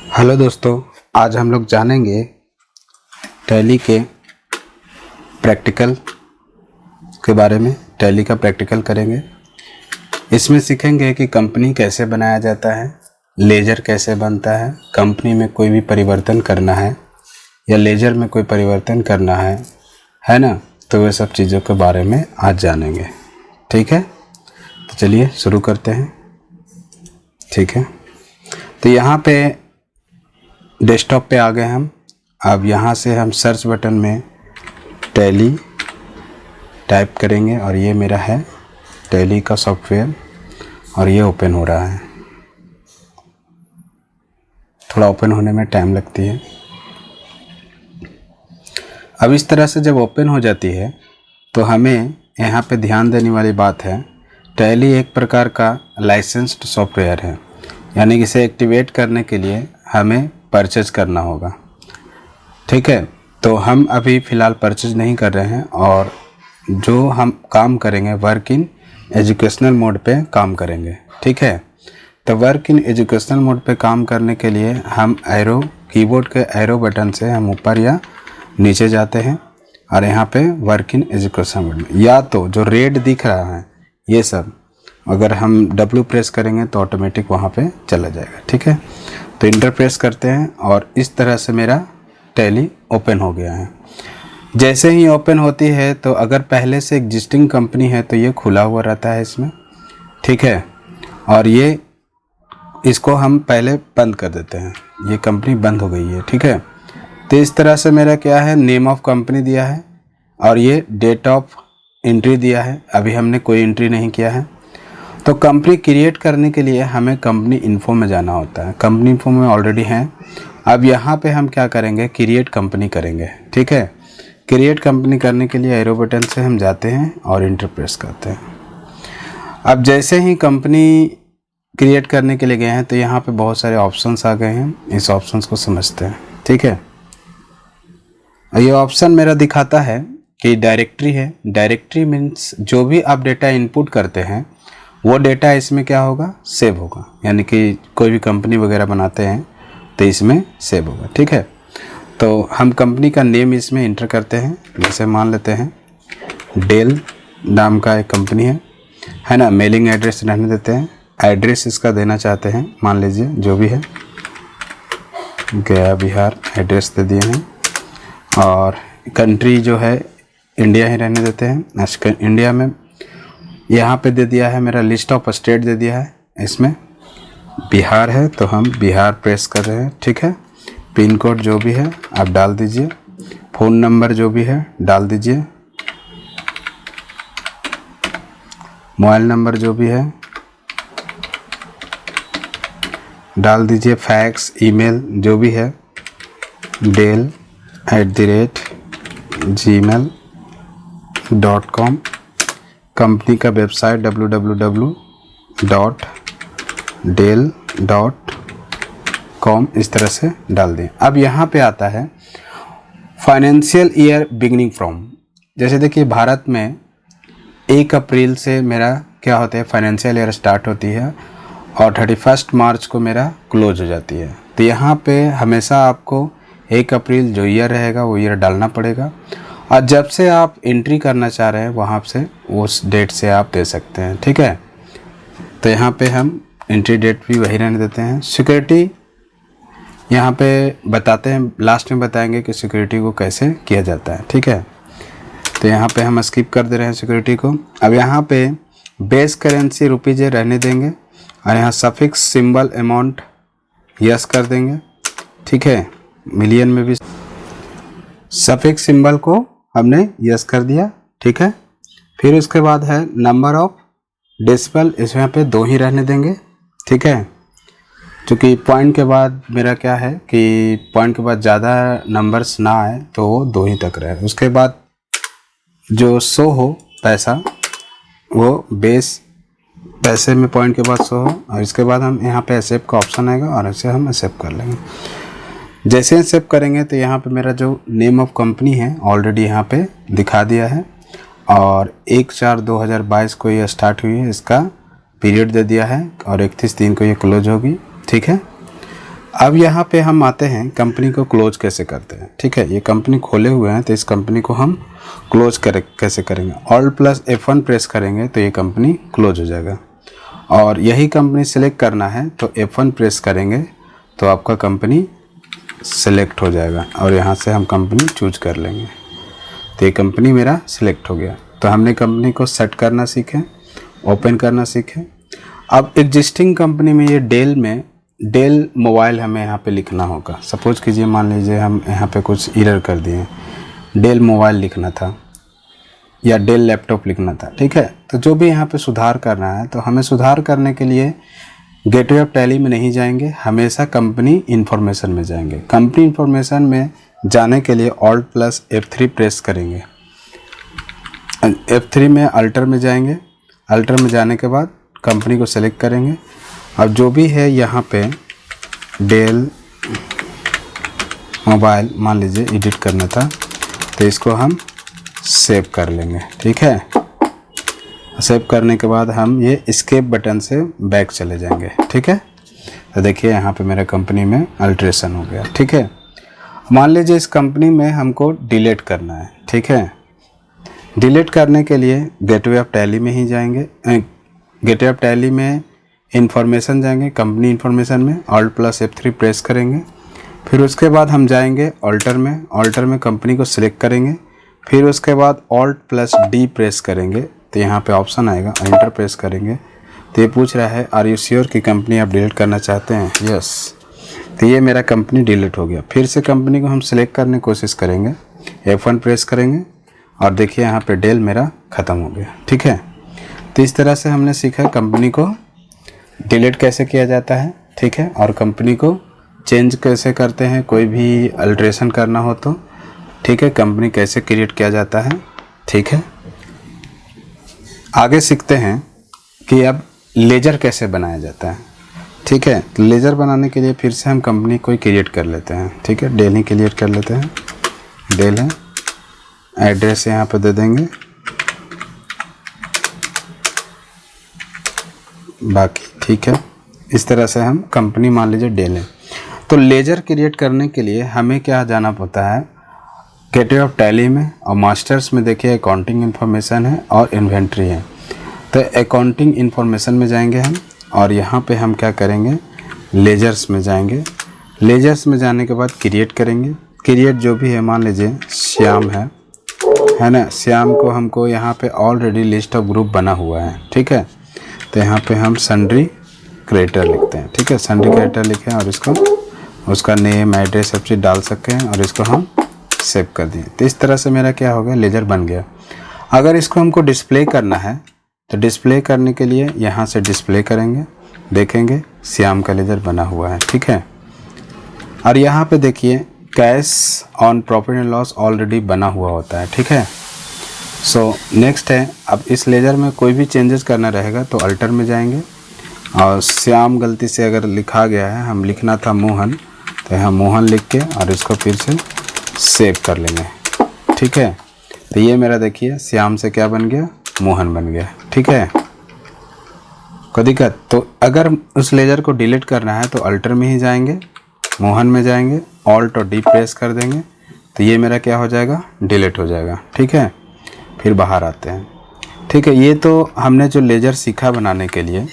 Hello दोस्तों, आज हम लोग जानेंगे टैली के प्रैक्टिकल के बारे में। टैली का प्रैक्टिकल करेंगे। इसमें सीखेंगे कि कंपनी कैसे बनाया जाता है, लेजर कैसे बनता है, कंपनी में कोई भी परिवर्तन करना है या लेजर में कोई परिवर्तन करना है ना। तो वे सब चीज़ों के बारे में आज जानेंगे। ठीक है, तो चलिए शुरू करते हैं। ठीक है, तो यहाँ पे डेस्कटॉप पे आ गए हम। अब यहाँ से हम सर्च बटन में टैली टाइप करेंगे और ये मेरा है टैली का सॉफ्टवेयर और ये ओपन हो रहा है। थोड़ा ओपन होने में टाइम लगती है। अब इस तरह से जब ओपन हो जाती है तो हमें यहाँ पे ध्यान देने वाली बात है, टैली एक प्रकार का लाइसेंस्ड सॉफ्टवेयर है, यानी कि इसे एक्टिवेट करने के लिए हमें परचेज करना होगा। ठीक है, तो हम अभी फ़िलहाल परचेज नहीं कर रहे हैं और जो हम काम करेंगे वर्क इन एजुकेशनल मोड पे काम करेंगे। ठीक है, तो वर्क इन एजुकेशनल मोड पे काम करने के लिए हम एरो कीबोर्ड के एरो बटन से हम ऊपर या नीचे जाते हैं और यहाँ पे वर्क इन एजुकेशनल मोड में या तो जो रेड दिख रहा है ये सब, अगर हम W प्रेस करेंगे तो ऑटोमेटिक वहाँ पे चला जाएगा। ठीक है, तो इंटर प्रेस करते हैं और इस तरह से मेरा टैली ओपन हो गया है। जैसे ही ओपन होती है तो अगर पहले से एग्जिस्टिंग कंपनी है तो ये खुला हुआ रहता है इसमें। ठीक है, और ये इसको हम पहले बंद कर देते हैं, ये कंपनी बंद हो गई है। ठीक है, तो इस तरह से मेरा क्या है, नेम ऑफ कंपनी दिया है और ये डेट ऑफ एंट्री दिया है। अभी हमने कोई एंट्री नहीं किया है। तो कंपनी क्रिएट करने के लिए हमें कंपनी इन्फो में जाना होता है। कंपनी इन्फो में ऑलरेडी हैं। अब यहाँ पे हम क्या करेंगे, क्रिएट कंपनी करेंगे। ठीक है, क्रिएट कंपनी करने के लिए एरो बटन से हम जाते हैं और इंटर प्रेस करते हैं। अब जैसे ही कंपनी क्रिएट करने के लिए गए हैं तो यहाँ पे बहुत सारे ऑप्शंस आ गए हैं। इस ऑप्शंस को समझते हैं। ठीक है, ये ऑप्शन मेरा दिखाता है कि डायरेक्टरी है। डायरेक्टरी मीन्स जो भी आप डेटा इनपुट करते हैं वो डेटा इसमें क्या होगा, सेव होगा। यानी कि कोई भी कंपनी वगैरह बनाते हैं तो इसमें सेव होगा। ठीक है, तो हम कंपनी का नेम इसमें इंटर करते हैं। जैसे मान लेते हैं डेल नाम का एक कंपनी है ना। मेलिंग एड्रेस रहने देते हैं। एड्रेस इसका देना चाहते हैं, मान लीजिए जो भी है, गया बिहार एड्रेस दे दिए हैं। और कंट्री जो है इंडिया ही रहने देते हैं। इंडिया में यहाँ पे दे दिया है मेरा लिस्ट ऑफ स्टेट दे दिया है, इसमें बिहार है तो हम बिहार प्रेस कर रहे हैं। ठीक है, पिन कोड जो भी है आप डाल दीजिए, फ़ोन नंबर जो भी है डाल दीजिए, मोबाइल नंबर जो भी है डाल दीजिए, फैक्स ईमेल जो भी है del@gmail.com, कंपनी का वेबसाइट www.del.com, इस तरह से डाल दें। अब यहाँ पे आता है फाइनेंशियल ईयर बिगिनिंग फ्रॉम। जैसे देखिए भारत में 1 अप्रैल से मेरा क्या होता है, फाइनेंशियल ईयर स्टार्ट होती है और 31 मार्च को मेरा क्लोज हो जाती है। तो यहाँ पे हमेशा आपको 1 अप्रैल जो ईयर रहेगा वो ईयर डालना पड़ेगा और जब से आप एंट्री करना चाह रहे हैं वहाँ से उस डेट से आप दे सकते हैं। ठीक है, तो यहाँ पे हम एंट्री डेट भी वही रहने देते हैं। सिक्योरिटी यहाँ पे बताते हैं, लास्ट में बताएंगे कि सिक्योरिटी को कैसे किया जाता है। ठीक है, तो यहाँ पे हम स्किप कर दे रहे हैं सिक्योरिटी को। अब यहाँ पे बेस करेंसी रुपीज रहने देंगे और यहाँ सफिक्स सिंबल अमाउंट यस कर देंगे। ठीक है, मिलियन में भी सफिक्स सिंबल को हमने यस कर दिया। ठीक है, फिर उसके बाद है नंबर ऑफ डेसिबल, इसमें पे 2 ही रहने देंगे। ठीक है, क्योंकि पॉइंट के बाद मेरा क्या है कि पॉइंट के बाद ज़्यादा नंबर्स ना आए तो वो 2 ही तक रहे। उसके बाद जो शो हो पैसा वो बेस पैसे में पॉइंट के बाद शो हो और इसके बाद हम यहाँ पे एक्सेप्ट का ऑप्शन आएगा और इसे हम एक्सेप्ट कर लेंगे। जैसे एक्सेप्ट करेंगे तो यहाँ पे मेरा जो नेम ऑफ कंपनी है ऑलरेडी यहाँ पे दिखा दिया है और 1/4/2022 को ये स्टार्ट हुई है, इसका पीरियड दे दिया है और 31/3 को ये क्लोज होगी। ठीक है, अब यहाँ पे हम आते हैं कंपनी को क्लोज कैसे करते हैं। ठीक है, ये कंपनी खोले हुए हैं तो इस कंपनी को हम क्लोज कैसे करेंगे। Alt+F1 प्रेस करेंगे तो ये कंपनी क्लोज हो जाएगा। और यही कंपनी सेलेक्ट करना है तो F1 प्रेस करेंगे तो आपका कंपनी सेलेक्ट हो जाएगा और यहाँ से हम कंपनी चूज कर लेंगे तो ये कंपनी मेरा सिलेक्ट हो गया। तो हमने कंपनी को सेट करना सीखे, ओपन करना सीखे। अब एग्जिस्टिंग कंपनी में ये डेल मोबाइल हमें यहाँ पे लिखना होगा। सपोज कीजिए, मान लीजिए हम यहाँ पे कुछ एरर कर दिए, डेल मोबाइल लिखना था या डेल लैपटॉप लिखना था। ठीक है, तो जो भी यहाँ पे सुधार करना है तो हमें सुधार करने के लिए गेटवे ऑफ टैली में नहीं जाएंगे, हमेशा कंपनी इन्फॉर्मेशन में जाएंगे। कंपनी इन्फॉर्मेशन में जाने के लिए Alt+F3 प्रेस करेंगे। F3 में अल्टर में जाएंगे, अल्टर में जाने के बाद कंपनी को सेलेक्ट करेंगे। अब जो भी है यहाँ पे डेल मोबाइल मान लीजिए एडिट करना था तो इसको हम सेव कर लेंगे। ठीक है, सेव करने के बाद हम ये एस्केप बटन से बैक चले जाएंगे। ठीक है, तो देखिए यहाँ पे मेरे कंपनी में अल्ट्रेशन हो गया। ठीक है, मान लीजिए इस कंपनी में हमको डिलीट करना है। ठीक है, डिलीट करने के लिए गेटवे ऑफ टैली में ही जाएंगे, गेटवे ऑफ टैली में इंफॉर्मेशन जाएंगे, कंपनी इंफॉर्मेशन में Alt+F3 प्रेस करेंगे। फिर उसके बाद हम जाएंगे ऑल्टर में, ऑल्टर में कंपनी को सिलेक्ट करेंगे। फिर उसके बाद Alt+D प्रेस करेंगे तो यहाँ पे ऑप्शन आएगा, एंटर प्रेस करेंगे तो ये पूछ रहा है आर यू श्योर कि कंपनी आप डिलीट करना चाहते हैं। यस, तो ये मेरा कंपनी डिलीट हो गया। फिर से कंपनी को हम सिलेक्ट करने की कोशिश करेंगे, F1 प्रेस करेंगे और देखिए यहाँ पे डेल मेरा ख़त्म हो गया। ठीक है, तो इस तरह से हमने सीखा कंपनी को डिलीट कैसे किया जाता है। ठीक है, और कंपनी को चेंज कैसे करते हैं, कोई भी अल्ट्रेशन करना हो तो। ठीक है, कंपनी कैसे क्रिएट किया जाता है। ठीक है, आगे सीखते हैं कि अब लेजर कैसे बनाया जाता है। ठीक है, तो लेजर बनाने के लिए फिर से हम कंपनी कोई क्रिएट कर लेते हैं। ठीक है, डेल ही क्रिएट कर लेते हैं, डेल है, एड्रेस यहाँ पे दे देंगे, बाकी ठीक है। इस तरह से हम कंपनी मान लीजिए डेल है। तो लेजर क्रिएट करने के लिए हमें क्या जाना पड़ता है, गेटवे ऑफ टैली में और मास्टर्स में देखिए अकाउंटिंग इन्फॉर्मेशन है और इन्वेंट्री है। तो अकाउंटिंग इन्फॉर्मेशन में जाएंगे हम और यहाँ पे हम क्या करेंगे, लेजर्स में जाएंगे। लेजर्स में जाने के बाद क्रिएट करेंगे। क्रिएट जो भी है, मान लीजिए श्याम है ना, श्याम को हमको यहाँ पे ऑलरेडी लिस्ट ऑफ ग्रुप बना हुआ है। ठीक है, तो यहाँ पे हम सन्ड्री क्रिएटर लिखते हैं। ठीक है, सन्ड्री क्रिएटर लिखें और इसको उसका नेम एड्रेस सब चीज़ डाल सकते हैं और इसको हम सेव कर दिए। तो इस तरह से मेरा क्या हो गया, लेजर बन गया। अगर इसको हमको डिस्प्ले करना है तो डिस्प्ले करने के लिए यहाँ से डिस्प्ले करेंगे, देखेंगे श्याम का लेजर बना हुआ है। ठीक है, और यहाँ पे देखिए cash on profit and loss already बना हुआ होता है। ठीक है, सो नेक्स्ट है, अब इस लेजर में कोई भी चेंजेस करना रहेगा तो अल्टर में जाएंगे और श्याम गलती से अगर लिखा गया है, हम लिखना था मोहन, तो यहाँ मोहन लिख के और इसको फिर से सेव कर लेंगे। ठीक है, तो ये मेरा देखिए श्याम से क्या बन गया, मोहन बन गया। ठीक है, कोई दिक्कत? तो अगर उस लेजर को डिलीट करना है तो अल्टर में ही जाएंगे, मोहन में जाएंगे, ऑल्ट और डी प्रेस कर देंगे तो ये मेरा क्या हो जाएगा, डिलीट हो जाएगा। ठीक है, फिर बाहर आते हैं। ठीक है, ये तो हमने जो लेजर सीखा बनाने के लिए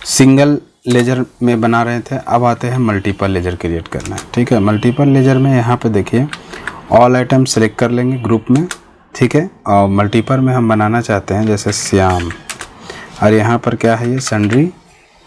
सिंगल लेजर में बना रहे थे। अब आते हैं मल्टीपल लेजर क्रिएट करना है। ठीक है, मल्टीपल लेजर में यहाँ पे देखिए ऑल आइटम सेलेक्ट कर लेंगे ग्रुप में। ठीक है, और मल्टीपल में हम बनाना चाहते हैं जैसे श्याम, और यहाँ पर क्या है, ये सन्ड्री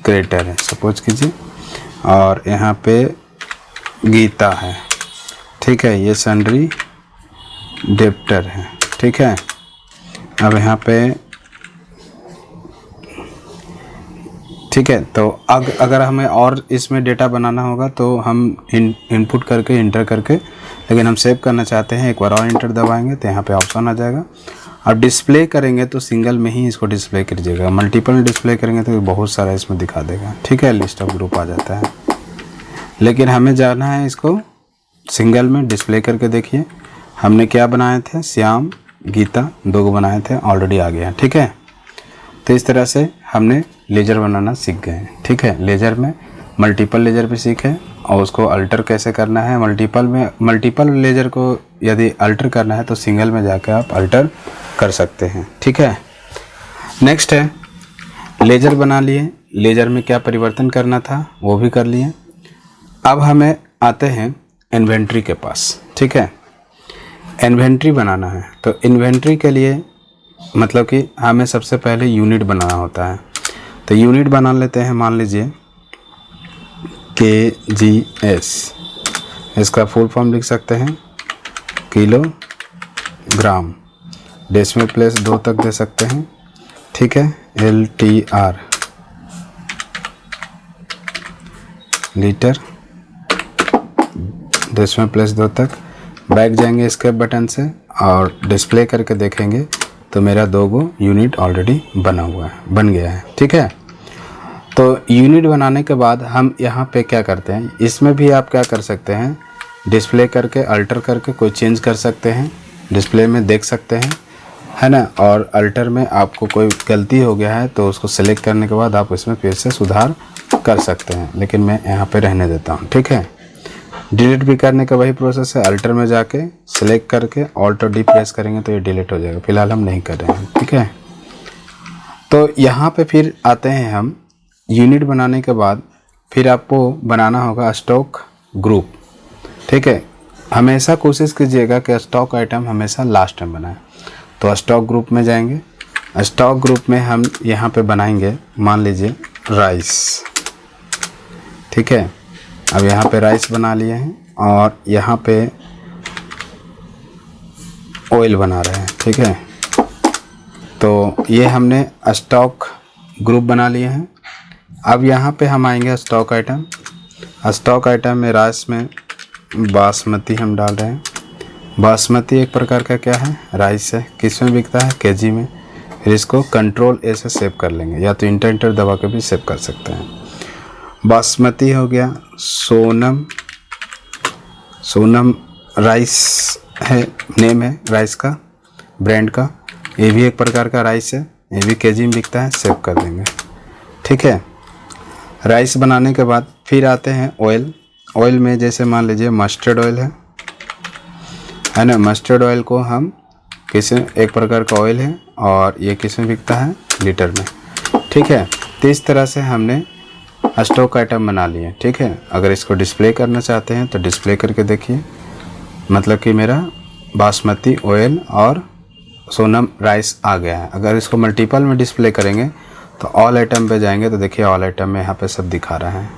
क्रिएटर है सपोज कीजिए, और यहाँ पे गीता है। ठीक है, ये सन्ड्री डेप्टर है। ठीक है, अब यहाँ पे ठीक है, तो अगर हमें और इसमें डेटा बनाना होगा तो हम इनपुट करके इंटर करके, लेकिन हम सेव करना चाहते हैं, एक बार और इंटर दबाएंगे तो यहाँ पे ऑप्शन आ जाएगा। अब डिस्प्ले करेंगे तो सिंगल में ही इसको डिस्प्ले कीजिएगा, मल्टीपल में डिस्प्ले करेंगे तो बहुत सारा इसमें दिखा देगा। ठीक है, लिस्ट ऑफ ग्रुप आ जाता है, लेकिन हमें जाना है इसको सिंगल में डिस्प्ले करके। देखिए हमने क्या बनाए थे, श्याम गीता 2 बनाए थे, ऑलरेडी आ गया। ठीक है, तो इस तरह से हमने लेजर बनाना सीख गए हैं। ठीक है, लेजर में मल्टीपल लेजर भी सीखे, और उसको अल्टर कैसे करना है, मल्टीपल लेज़र को यदि अल्टर करना है तो सिंगल में जाकर आप अल्टर कर सकते हैं। ठीक है, नेक्स्ट है लेज़र बना लिए, लेज़र में क्या परिवर्तन करना था वो भी कर लिए। अब हमें आते हैं इन्वेंट्री के पास। ठीक है, इन्वेंट्री बनाना है तो इन्वेंट्री के लिए मतलब कि हमें सबसे पहले यूनिट बनाना होता है। तो यूनिट बना लेते हैं, मान लीजिए KGS, इसका फुल फॉर्म लिख सकते हैं किलोग्राम, डेसिमल प्लेस 2 तक दे सकते हैं। ठीक है, LTR लीटर, डेसिमल प्लेस 2 तक। बैक जाएंगे एस्केप बटन से और डिस्प्ले करके देखेंगे तो मेरा 2 यूनिट ऑलरेडी बन गया है। ठीक है, तो यूनिट बनाने के बाद हम यहाँ पे क्या करते हैं, इसमें भी आप क्या कर सकते हैं, डिस्प्ले करके अल्टर करके कोई चेंज कर सकते हैं, डिस्प्ले में देख सकते हैं, है ना। और अल्टर में आपको कोई गलती हो गया है तो उसको सेलेक्ट करने के बाद आप इसमें फिर से सुधार कर सकते हैं, लेकिन मैं यहाँ पे रहने देता हूँ। ठीक है, डिलीट भी करने का वही प्रोसेस है, अल्टर में जाके सिलेक्ट करके ऑल्ट और डी प्रेस करेंगे तो ये डिलीट हो जाएगा। फिलहाल हम नहीं कर रहे हैं। ठीक है, तो यहाँ पे फिर आते हैं हम यूनिट बनाने के बाद फिर आपको बनाना होगा स्टॉक ग्रुप। ठीक है, हमेशा कोशिश कीजिएगा कि स्टॉक आइटम हमेशा लास्ट में बनाएं। तो स्टॉक ग्रुप में जाएंगे, स्टॉक ग्रुप में हम यहाँ पे बनाएंगे मान लीजिए राइस। ठीक है, अब यहाँ पे राइस बना लिए हैं और यहाँ पे ऑयल बना रहे हैं। ठीक है, तो ये हमने स्टॉक ग्रुप बना लिए हैं। अब यहाँ पे हम आएंगे स्टॉक आइटम, स्टॉक आइटम में राइस में बासमती हम डाल रहे हैं। बासमती एक प्रकार का क्या है, राइस है। किस में बिकता है, केजी में। फिर इसको कंट्रोल ए से सेव कर लेंगे, या तो इंटर दबा के भी सेव कर सकते हैं। बासमती हो गया, सोनम राइस है, नेम है राइस का, ब्रांड का। ये भी एक प्रकार का राइस है, ये भी केजी में बिकता है, सेव कर देंगे। ठीक है, राइस बनाने के बाद फिर आते हैं ऑयल। ऑयल में जैसे मान लीजिए मस्टर्ड ऑयल है ना। मस्टर्ड ऑयल को हम एक प्रकार का ऑयल है और ये किस में बिकता है, लीटर में। ठीक है, तो इस तरह से हमने स्टॉक आइटम बना लिए। ठीक है, अगर इसको डिस्प्ले करना चाहते हैं तो डिस्प्ले करके देखिए, मतलब कि मेरा बासमती ऑयल और सोनम राइस आ गया है। अगर इसको मल्टीपल में डिस्प्ले करेंगे तो ऑल आइटम पे जाएंगे तो देखिए ऑल आइटम में यहाँ पे सब दिखा रहा है।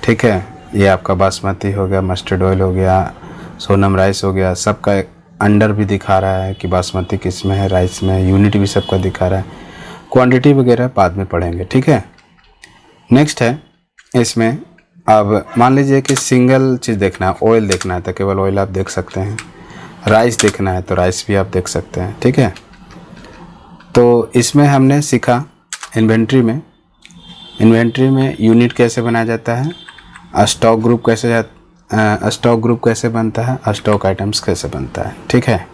ठीक है, ये आपका बासमती हो गया, मस्टर्ड ऑयल हो गया, सोनम राइस हो गया, सबका अंडर भी दिखा रहा है कि बासमती किस में है, राइस में, यूनिट भी सबका दिखा रहा है। क्वांटिटी वगैरह बाद में पढ़ेंगे। ठीक है, नेक्स्ट है इसमें, अब मान लीजिए कि सिंगल चीज़ देखना है, ऑयल देखना है तो केवल ऑयल आप देख सकते हैं, राइस देखना है तो राइस भी आप देख सकते हैं। ठीक है, तो इसमें हमने सीखा इन्वेंट्री में यूनिट कैसे बनाया जाता है, स्टॉक ग्रुप कैसे बनता है, स्टॉक आइटम्स कैसे बनता है। ठीक है।